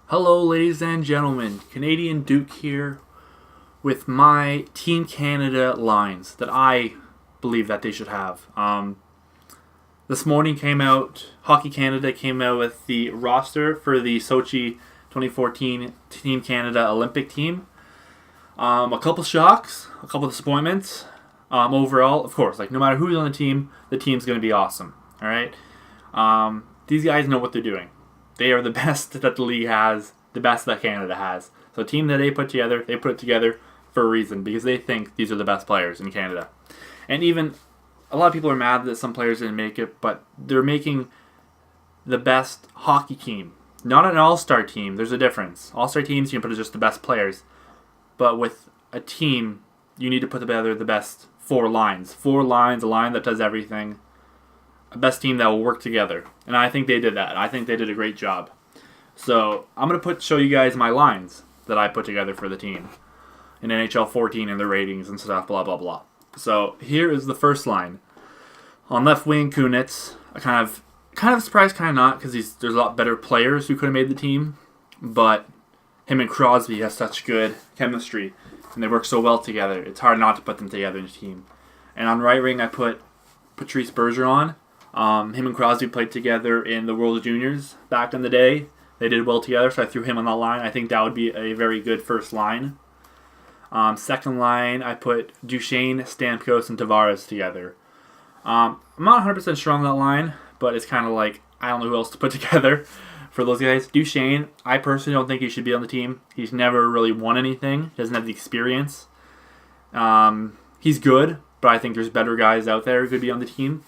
Hello, ladies and gentlemen. Canadian Duke here with my Team Canada lines that I believe that they should have. This morning Hockey Canada came out with the roster for the Sochi 2014 Team Canada Olympic team. A couple shocks, a couple disappointments. Overall, of course, no matter who's on the team's going to be awesome. All right. These guys know what they're doing. They are the best that the league has, the best that Canada has. So the team that they put it together for a reason, because they think these are the best players in Canada. And even a lot of people are mad that some players didn't make it, but they're making the best hockey team. Not an all-star team. There's a difference. All-star teams, you can put just the best players. But with a team, you need to put together the best four lines. Four lines, a line that does everything. A best team that will work together. And I think they did that. I think they did a great job. So I'm going to show you guys my lines that I put together for the team in Nhl14 and the ratings and stuff, blah, blah, blah. So here is the first line. On left wing, Kunitz. I kind of surprised, kind of not, because there's a lot better players who could have made the team. But him and Crosby have such good chemistry, and they work so well together. It's hard not to put them together in a team. And on right wing, I put Patrice Bergeron. Him and Crosby played together in the World Juniors back in the day. They did well together, so I threw him on that line. I think that would be a very good first line. Second line, I put Duchesne, Stamkos, and Tavares together. I'm not 100% sure on that line, but it's kind of I don't know who else to put together for those guys. Duchesne, I personally don't think he should be on the team. He's never really won anything. He doesn't have the experience. He's good, but I think there's better guys out there who could be on the team.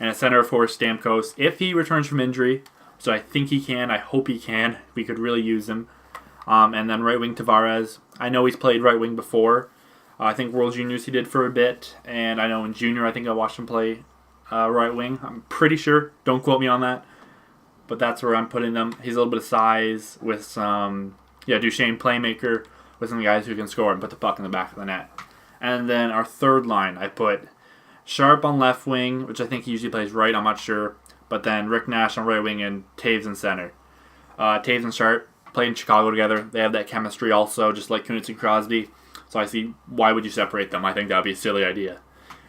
And at center, of course, Stamkos. If he returns from injury, so I think he can, I hope he can. We could really use him. And then right wing, Tavares. I know he's played right wing before. I think World Juniors he did for a bit. And I know in junior, I think I watched him play right wing. I'm pretty sure. Don't quote me on that. But that's where I'm putting them. He's a little bit of size with some, Duchesne playmaker with some guys who can score and put the puck in the back of the net. And then our third line, I put Sharp on left wing, which I think he usually plays right, I'm not sure. But then Rick Nash on right wing and Taves in center. Taves and Sharp played in Chicago together. They have that chemistry also, just like Kunitz and Crosby. So I see why would you separate them. I think that would be a silly idea.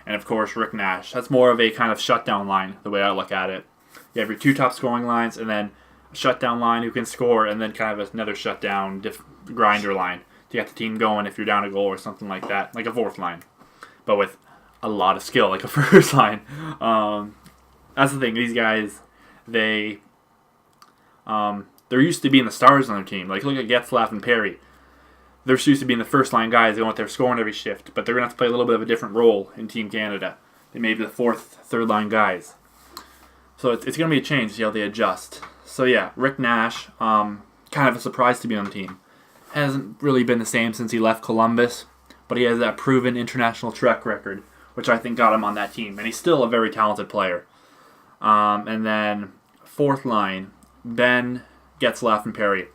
And of course, Rick Nash. That's more of a kind of shutdown line, the way I look at it. You have your two top scoring lines, and then a shutdown line who can score, and then kind of another shutdown grinder line to get the team going if you're down a goal or something like that, like a fourth line. But with a lot of skill, like a first line. That's the thing. These guys, they're used to being the stars on their team. Look at Getzlaf and Perry. They're used to being the first line guys. They want their scoring every shift, but they're going to have to play a little bit of a different role in Team Canada. They may be the fourth, third line guys. So it's going to be a change to see how they adjust. So yeah, Rick Nash, kind of a surprise to be on the team. Hasn't really been the same since he left Columbus, but he has that proven international track record, which I think got him on that team. And he's still a very talented player. And then fourth line, Ben, Getzlaf, and Perry.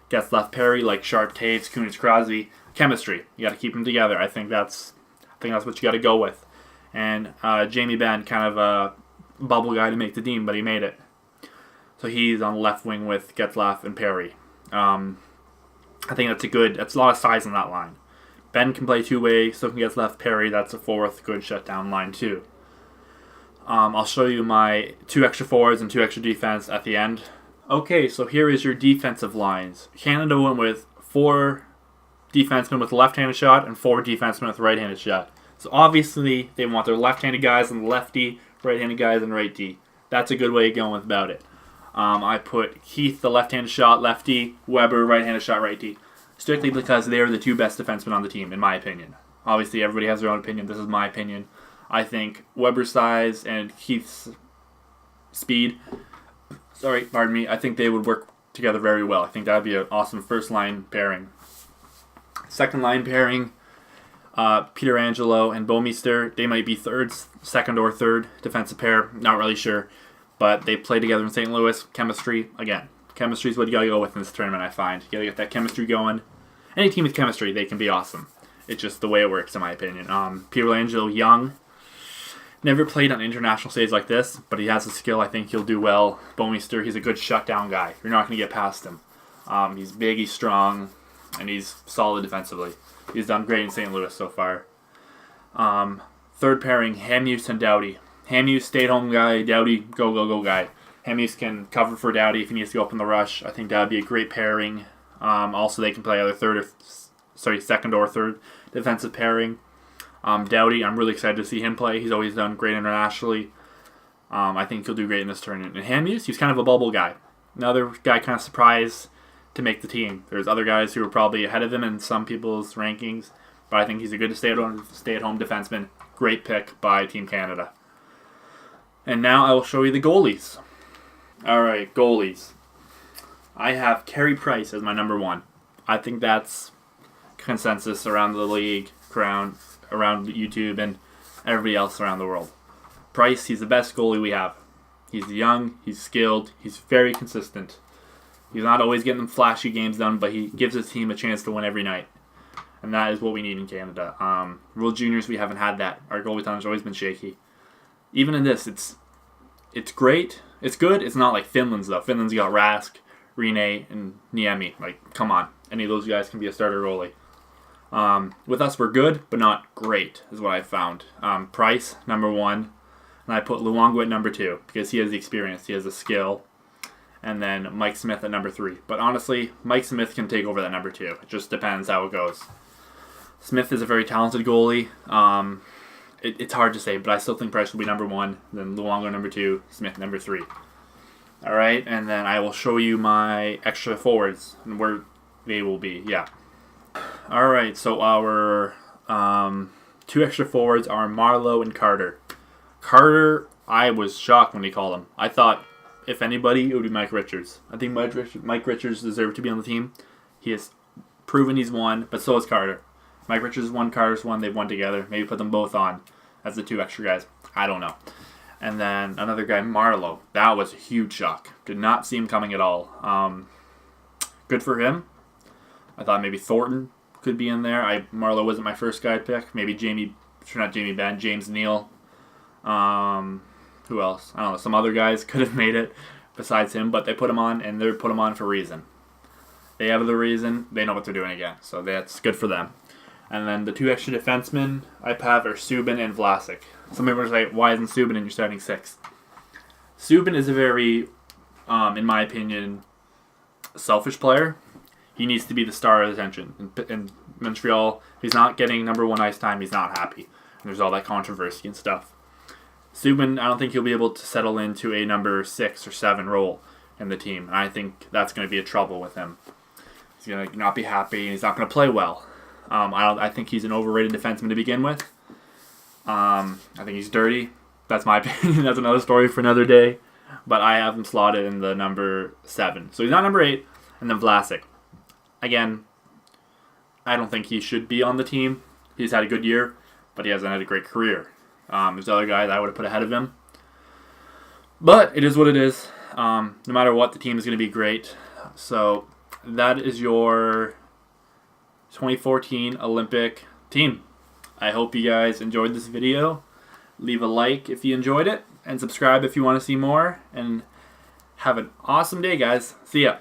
Getzlaf, Perry, like Sharp, Taves, Kunitz, Crosby. Chemistry. You got to keep them together. I think that's what you got to go with. And Jamie Benn, kind of a bubble guy to make the team, but he made it. So he's on the left wing with Getzlaf and Perry. I think that's a lot of size on that line. Ben can play two-way, so can Getzlaf, Perry. That's a fourth good shutdown line too. I'll show you my 2 extra forwards and 2 extra defense at the end. Okay, so here is your defensive lines. Canada went with 4 defensemen with left-handed shot and 4 defensemen with right-handed shot. So obviously, they want their left-handed guys on the left D, right-handed guys on right D. That's a good way of going about it. I put Keith, the left-handed shot, left D, Weber, right-handed shot, right D. Strictly because they are the 2 best defensemen on the team, in my opinion. Obviously, everybody has their own opinion. This is my opinion. I think Weber's size and Keith's speed, I think they would work together very well. I think that would be an awesome first-line pairing. Second line pairing, Peter Angelo and Bouwmeester. They might be second or third defensive pair. Not really sure. But they play together in St. Louis. Chemistry, again. Chemistry is what you got to go with in this tournament, I find. You got to get that chemistry going. Any team with chemistry, they can be awesome. It's just the way it works, in my opinion. Peter Angelo, young. Never played on international stage like this, but he has the skill. I think he'll do well. Bouwmeester, he's a good shutdown guy. You're not going to get past him. He's big, he's strong, and he's solid defensively. He's done great in St. Louis so far. Third pairing, Hamuse and Doughty. Hamuse, stay-at-home guy. Doughty, go guy. Hamuse can cover for Doughty if he needs to go up in the rush. I think that would be a great pairing. Also, they can play either second or third defensive pairing. Doughty, I'm really excited to see him play. He's always done great internationally. I think he'll do great in this tournament. And Hamuse, he's kind of a bubble guy. Another guy kind of surprised to make the team. There's other guys who are probably ahead of him in some people's rankings, but I think he's a good stay-at-home defenseman. Great pick by Team Canada. And now I will show you the goalies. All right, goalies. I have Carey Price as my number 1. I think that's consensus around the league, around YouTube, and everybody else around the world. Price, he's the best goalie we have. He's young, he's skilled, he's very consistent. He's not always getting them flashy games done, but he gives his team a chance to win every night. And that is what we need in Canada. World Juniors, we haven't had that. Our goalie time has always been shaky. Even in this, it's great. It's good. It's not like Finland's, though. Finland's got Rask, Rinne, and Niemi. Like, come on. Any of those guys can be a starter goalie. With us, we're good, but not great, is what I found. Price, number 1. And I put Luongo at number 2 because he has the experience. He has the skill. And then Mike Smith at number 3. But honestly, Mike Smith can take over that number 2. It just depends how it goes. Smith is a very talented goalie. It's hard to say, but I still think Price will be number 1, then Luongo number 2, Smith number 3. All right, and then I will show you my extra forwards and where they will be. Yeah. All right, so our 2 extra forwards are Marleau and Carter. Carter, I was shocked when he called him. I thought, if anybody, it would be Mike Richards. I think Mike Richards deserved to be on the team. He has proven he's won, but so has Carter. Mike Richards won, Carter's won, they've won together. Maybe put them both on as the 2 extra guys. I don't know. And then another guy, Marleau. That was a huge shock. Did not see him coming at all. Good for him. I thought maybe Thornton could be in there. Marleau wasn't my first guy to pick. Maybe James Neal. Who else? I don't know. Some other guys could have made it besides him, but they put him on, and they put him on for a reason. They have the reason. They know what they're doing again, so that's good for them. And then the 2 extra defensemen I have are Subban and Vlasic. Some people are saying, why isn't Subban in your starting 6? Subban is a very, in my opinion, selfish player. He needs to be the star of attention. In Montreal, if he's not getting number 1 ice time, he's not happy. And there's all that controversy and stuff. Subban, I don't think he'll be able to settle into a number 6 or 7 role in the team. And I think that's going to be a trouble with him. He's going to not be happy, and he's not going to play well. I think he's an overrated defenseman to begin with. I think he's dirty. That's my opinion. That's another story for another day. But I have him slotted in the number 7. So he's not number 8. And then Vlasic. Again, I don't think he should be on the team. He's had a good year, but he hasn't had a great career. There's other guys I would have put ahead of him. But it is what it is. No matter what, the team is going to be great. So that is your 2014 Olympic team. I hope you guys enjoyed this video. Leave a like if you enjoyed it, and subscribe if you want to see more. And have an awesome day, guys. See ya.